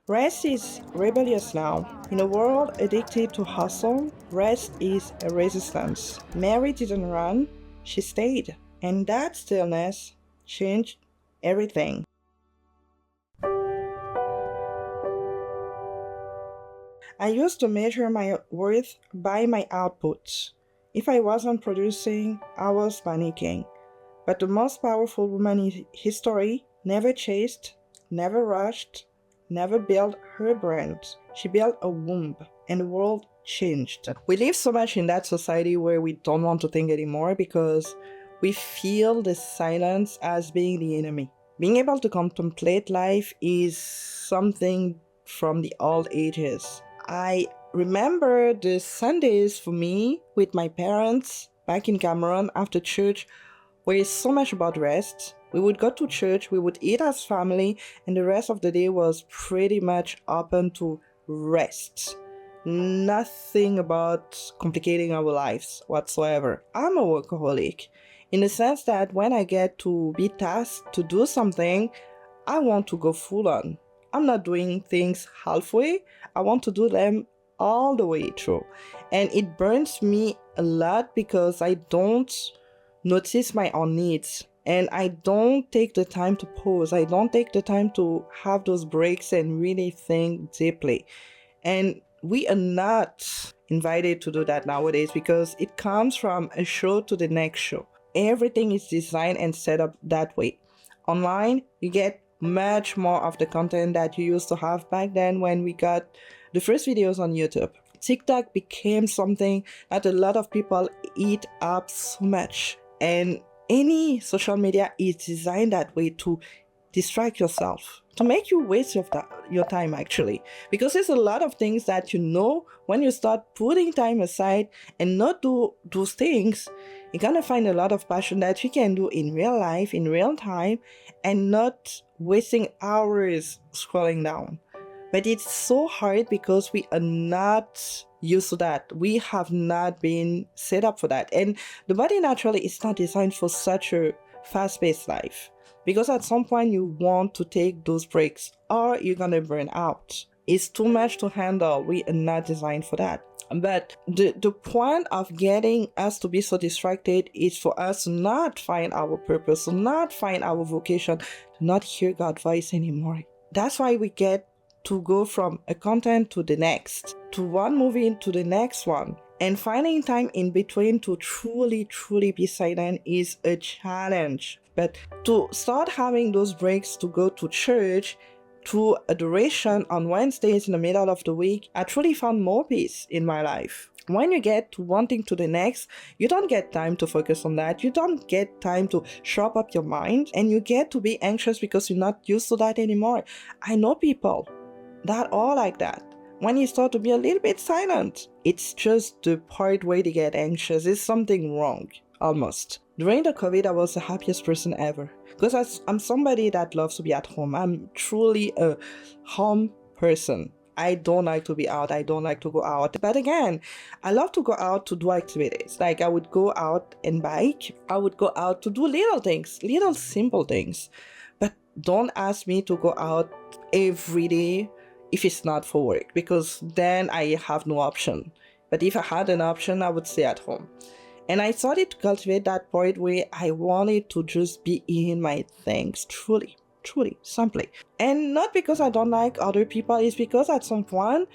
Rest is rebellious now. In a world addicted to hustle, rest is a resistance. Mary didn't run, she stayed. And that stillness changed everything. I used to measure my worth by my output. If I wasn't producing, I was panicking. But the most powerful woman in history never chased, never rushed, never built her brand. She built a womb, and the world changed. We live so much in that society where we don't want to think anymore because we feel the silence as being the enemy. Being able to contemplate life is something from the old ages. I remember the Sundays for me with my parents back in Cameroon after church where it's so much about rest. We would go to church, we would eat as family, and the rest of the day was pretty much open to rest. Nothing about complicating our lives whatsoever. I'm a workaholic in the sense that when I get to be tasked to do something, I want to go full on. I'm not doing things halfway, I want to do them all the way through. And it burns me a lot because I don't notice my own needs and I don't take the time to pause. I don't take the time to have those breaks and really think deeply. And we are not invited to do that nowadays because it comes from a show to the next show. Everything is designed and set up that way. Online, you get much more of the content that you used to have back then when we got the first videos on YouTube. TikTok became something that a lot of people eat up so much. And any social media is designed that way to distract yourself, to make you waste your time actually. Because there's a lot of things that you know when you start putting time aside and not do those things, you're gonna find a lot of passion that you can do in real life, in real time, and not wasting hours scrolling down. But it's so hard because we are not used to that. We have not been set up for that. And the body naturally is not designed for such a fast-paced life. Because at some point you want to take those breaks or you're gonna burn out. It's too much to handle. We are not designed for that. But the point of getting us to be so distracted is for us to not find our purpose, to not find our vocation, to not hear God's voice anymore. That's why we get to go from a content to the next, to one movie to the next one. And finding time in between to truly be silent is a challenge. But to start having those breaks to go to church, to adoration on Wednesdays in the middle of the week, I truly found more peace in my life. When you get to one thing to the next, you don't get time to focus on that. You don't get time to sharp up your mind, and you get to be anxious because you're not used to that anymore. I know people that are like that. When you start to be a little bit silent, it's just the part where they get anxious. There's something wrong, almost. During the COVID, I was the happiest person ever. Because I'm somebody that loves to be at home. I'm truly a home person. I don't like to be out. I don't like to go out. But again, I love to go out to do activities. Like I would go out and bike. I would go out to do little things, little simple things. But don't ask me to go out every day if it's not for work, because then I have no option. But if I had an option, I would stay at home. And I started to cultivate that part where I wanted to just be in my things, truly, simply. And not because I don't like other people, it's because at some point,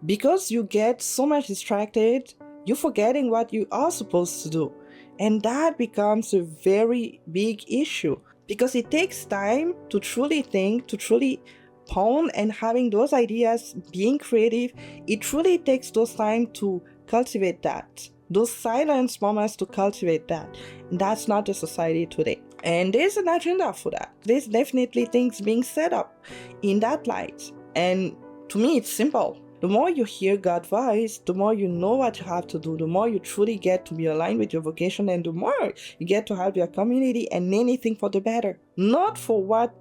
because you get so much distracted, you're forgetting what you are supposed to do. And that becomes a very big issue because it takes time to truly think, to truly pond and having those ideas, being creative. It truly takes those time to cultivate that. Those silence moments to cultivate that. That's not the society today. And there's an agenda for that. There's definitely things being set up in that light. And to me, it's simple. The more you hear God's voice, the more you know what you have to do, the more you truly get to be aligned with your vocation, and the more you get to have your community and anything for the better. Not for what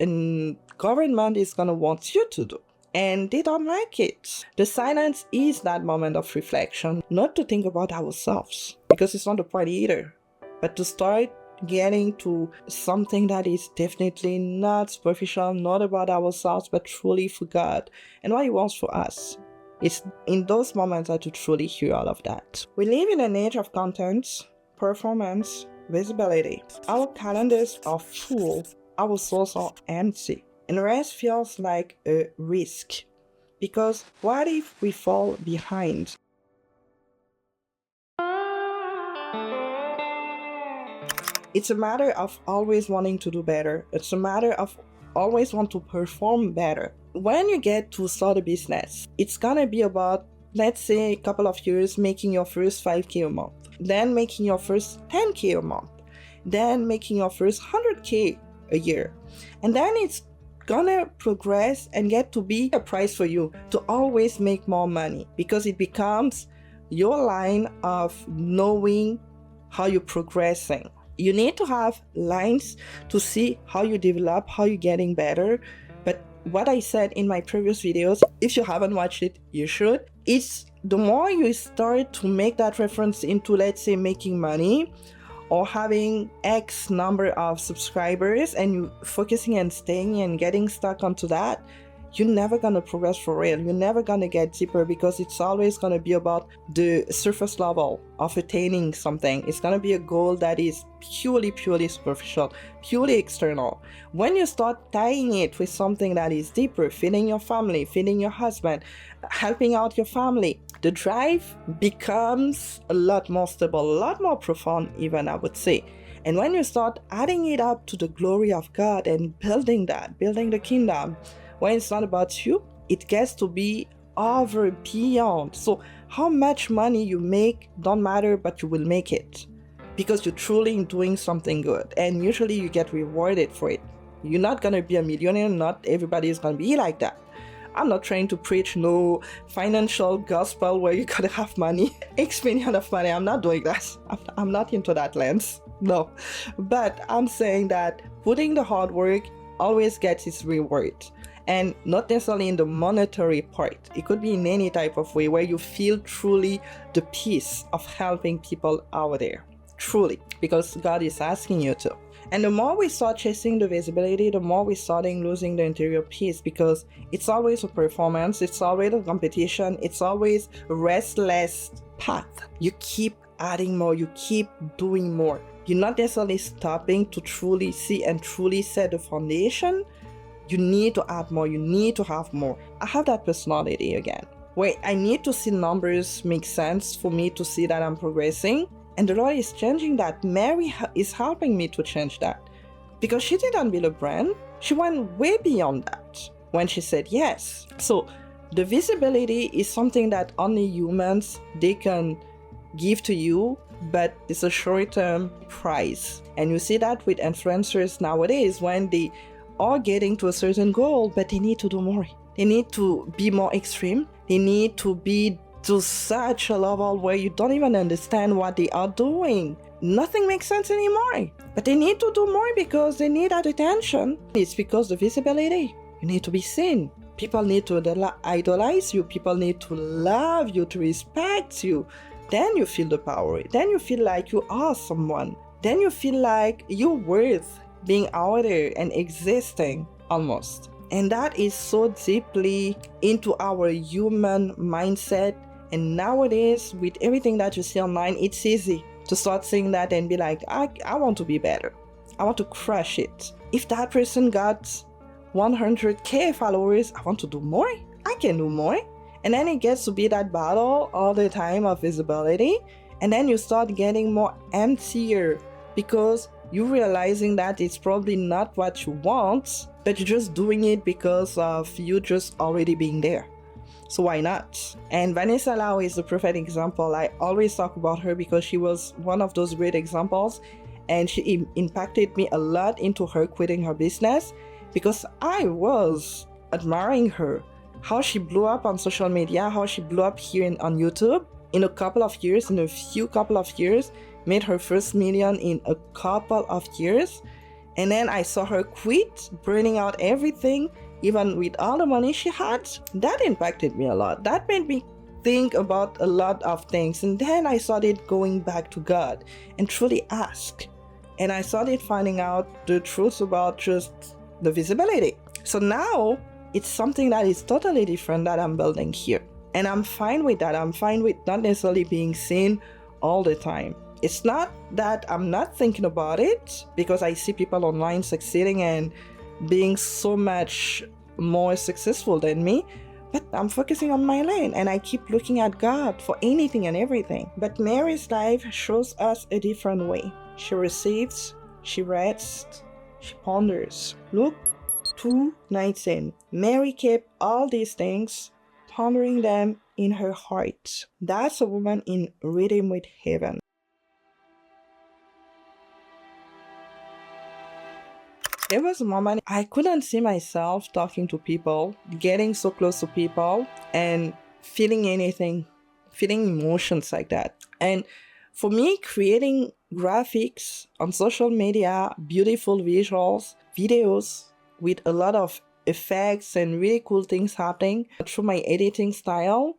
a government is going to want you to do. And they don't like it. The silence is that moment of reflection, not to think about ourselves, because it's not the point either, but to start getting to something that is definitely not superficial, not about ourselves, but truly for God and what He wants for us. It's in those moments that you truly hear all of that. We live in an age of content, performance, visibility. Our calendars are full, our souls are empty, and rest feels like a risk. Because what if we fall behind? It's a matter of always wanting to do better. It's a matter of always want to perform better. When you get to start a business, it's gonna be about, let's say, a couple of years making your first 5K a month, then making your first 10K a month, then making your first 100K a year. And then it's gonna progress and get to be a prize for you to always make more money, because it becomes your line of knowing how you're progressing. You need to have lines to see how you develop, how you're getting better. But what I said in my previous videos, if you haven't watched it, you should. It's the more you start to make that reference into, let's say, making money or having X number of subscribers, and you focusing and staying and getting stuck onto that, you're never gonna progress for real. You're never gonna get deeper, because it's always gonna be about the surface level of attaining something. It's gonna be a goal that is purely superficial, purely external. When you start tying it with something that is deeper, feeding your family, feeding your husband, helping out your family, the drive becomes a lot more stable, a lot more profound even, I would say. And when you start adding it up to the glory of God and building the kingdom, when it's not about you, it gets to be over beyond. So how much money you make don't matter, but you will make it because you're truly doing something good, and usually you get rewarded for it. You're not gonna be a millionaire. Not everybody is gonna be like that. I'm not trying to preach no financial gospel where you gotta have money, X million of money. I'm not doing that. I'm not into that lens. No. But I'm saying that putting the hard work always gets its reward. And not necessarily in the monetary part. It could be in any type of way where you feel truly the peace of helping people out there. Truly. Because God is asking you to. And the more we start chasing the visibility, the more we're starting losing the interior peace, because it's always a performance, it's always a competition, it's always a restless path. You keep adding more, you keep doing more. You're not necessarily stopping to truly see and truly set the foundation. You need to add more, you need to have more. I have that personality again, where I need to see numbers make sense for me to see that I'm progressing. And the Lord is changing that. Mary is helping me to change that, because she didn't build a brand. She went way beyond that when she said yes. So the visibility is something that only humans, they can give to you, but it's a short-term prize. And you see that with influencers nowadays, when they are getting to a certain goal, but they need to do more. They need to be more extreme. They need to be to such a level where you don't even understand what they are doing. Nothing makes sense anymore. But they need to do more because they need that attention. It's because the visibility. You need to be seen. People need to idolize you. People need to love you, to respect you. Then you feel the power. Then you feel like you are someone. Then you feel like you're worth being out there and existing almost. And that is so deeply into our human mindset. And nowadays, with everything that you see online, it's easy to start saying that and be like, I want to be better. I want to crush it. If that person got 100K followers, I want to do more. I can do more. And then it gets to be that battle all the time of visibility. And then you start getting more emptier, because you're realizing that it's probably not what you want, but you're just doing it because of you just already being there. So why not? And Vanessa Lau is the perfect example. I always talk about her because she was one of those great examples, and she impacted me a lot into her quitting her business, because I was admiring her, how she blew up on social media, how she blew up here on YouTube in a couple of years, made her first million in a couple of years. And then I saw her quit, burning out everything, even with all the money she had. That impacted me a lot. That made me think about a lot of things. And then I started going back to God and truly ask, And I started finding out the truth about just the visibility. So now it's something that is totally different that I'm building here. And I'm fine with that. I'm fine with not necessarily being seen all the time. It's not that I'm not thinking about it, because I see people online succeeding and being so much more successful than me, but I'm focusing on my lane and I keep looking at God for anything and everything. But Mary's life shows us a different way. She receives, she rests, she ponders. Luke 2:19. Mary kept all these things, pondering them in her heart. That's a woman in rhythm with heaven. There was a moment I couldn't see myself talking to people, getting so close to people, and feeling anything, feeling emotions like that. And for me, creating graphics on social media, beautiful visuals, videos with a lot of effects and really cool things happening through my editing style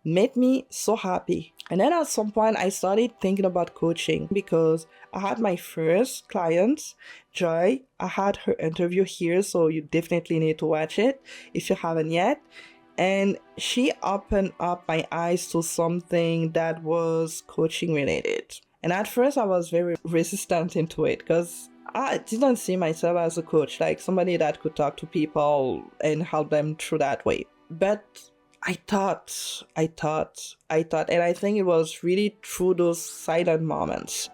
made me so happy. And then at some point I started thinking about coaching, because I had my first client, Joy. I had her interview here, so you definitely need to watch it if you haven't yet. And she opened up my eyes to something that was coaching related. And at first I was very resistant into it, because I didn't see myself as a coach, like somebody that could talk to people and help them through that way. But I thought, and I think it was really through those silent moments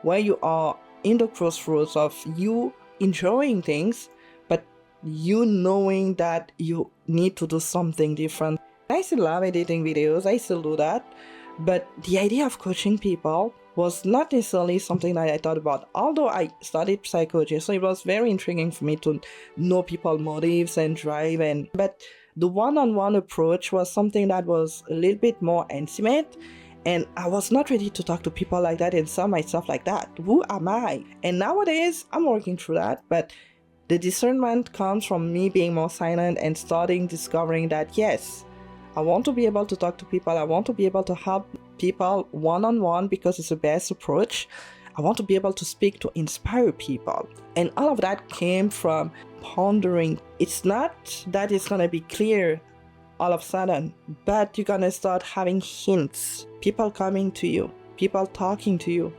where you are in the crossroads of you enjoying things, but you knowing that you need to do something different. I still love editing videos, I still do that, but the idea of coaching people was not necessarily something that I thought about, although I studied psychology, so it was very intriguing for me to know people's motives and drive, but the one-on-one approach was something that was a little bit more intimate, and I was not ready to talk to people like that and sell myself like that. Who am I? And nowadays, I'm working through that, but the discernment comes from me being more silent and starting discovering that, yes, I want to be able to talk to people. I want to be able to help people one-on-one because it's the best approach. I want to be able to speak to inspire people. And all of that came from pondering. It's not that it's going to be clear all of a sudden, but you're going to start having hints. People coming to you, people talking to you,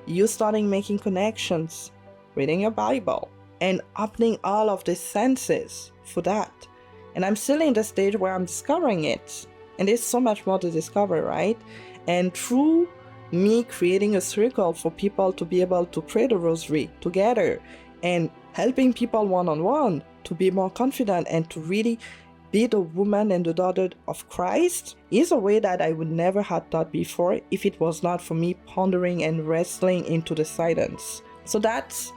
you starting making connections, reading your Bible, and opening all of the senses for that. And I'm still in the stage where I'm discovering it. And there's so much more to discover, right? And through me creating a circle for people to be able to pray the Rosary together and helping people one-on-one to be more confident and to really be the woman and the daughter of Christ is a way that I would never have thought before if it was not for me pondering and wrestling into the silence. So that's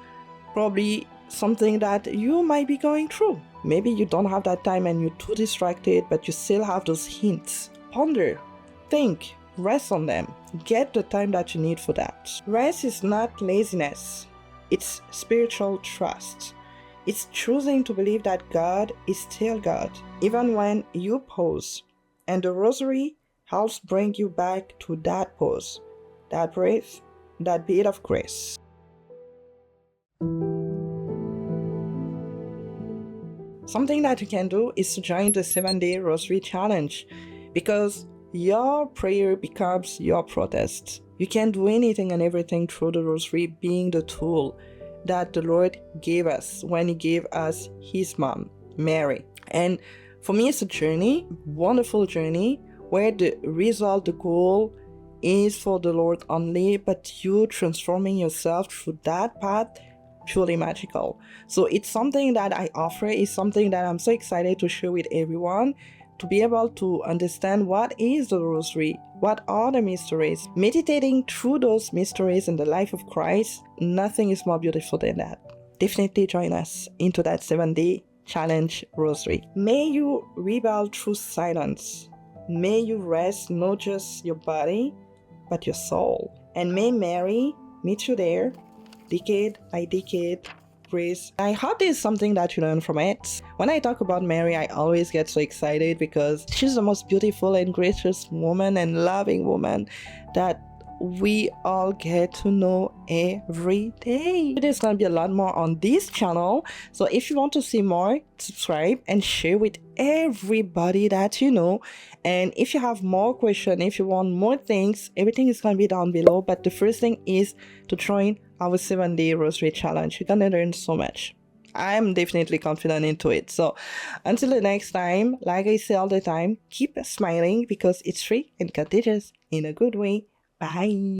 probably something that you might be going through. Maybe you don't have that time and you're too distracted, but you still have those hints. Ponder, think, rest on them. Get the time that you need for that. Rest is not laziness. It's spiritual trust. It's choosing to believe that God is still God, even when you pause. And the Rosary helps bring you back to that pause, that breath, that bit of grace. Something that you can do is to join the 7-day Rosary Challenge, because your prayer becomes your protest. You can do anything and everything through the Rosary being the tool that the Lord gave us when He gave us His mom, Mary. And for me, it's a journey, wonderful journey, where the result, the goal is for the Lord only, but you transforming yourself through that path, truly magical. So it's something that I offer, it's something that I'm so excited to share with everyone, to be able to understand what is the Rosary, what are the mysteries. Meditating through those mysteries in the life of Christ, nothing is more beautiful than that. Definitely join us into that 7-day challenge Rosary. May you rebel through silence. May you rest not just your body, but your soul. And may Mary meet you there, decade by decade. Grace. I hope there's something that you learn from it. When I talk about Mary, I always get so excited because she's the most beautiful and gracious woman and loving woman that we all get to know every day. There's gonna be a lot more on this channel, so if you want to see more, subscribe and share with everybody that you know. And if you have more questions, if you want more things, everything is gonna be down below. But the first thing is to join our 7-day Rosary challenge. You're gonna learn so much. I'm definitely confident into it. So until the next time, like I say all the time, keep smiling because it's free and contagious in a good way. Bye.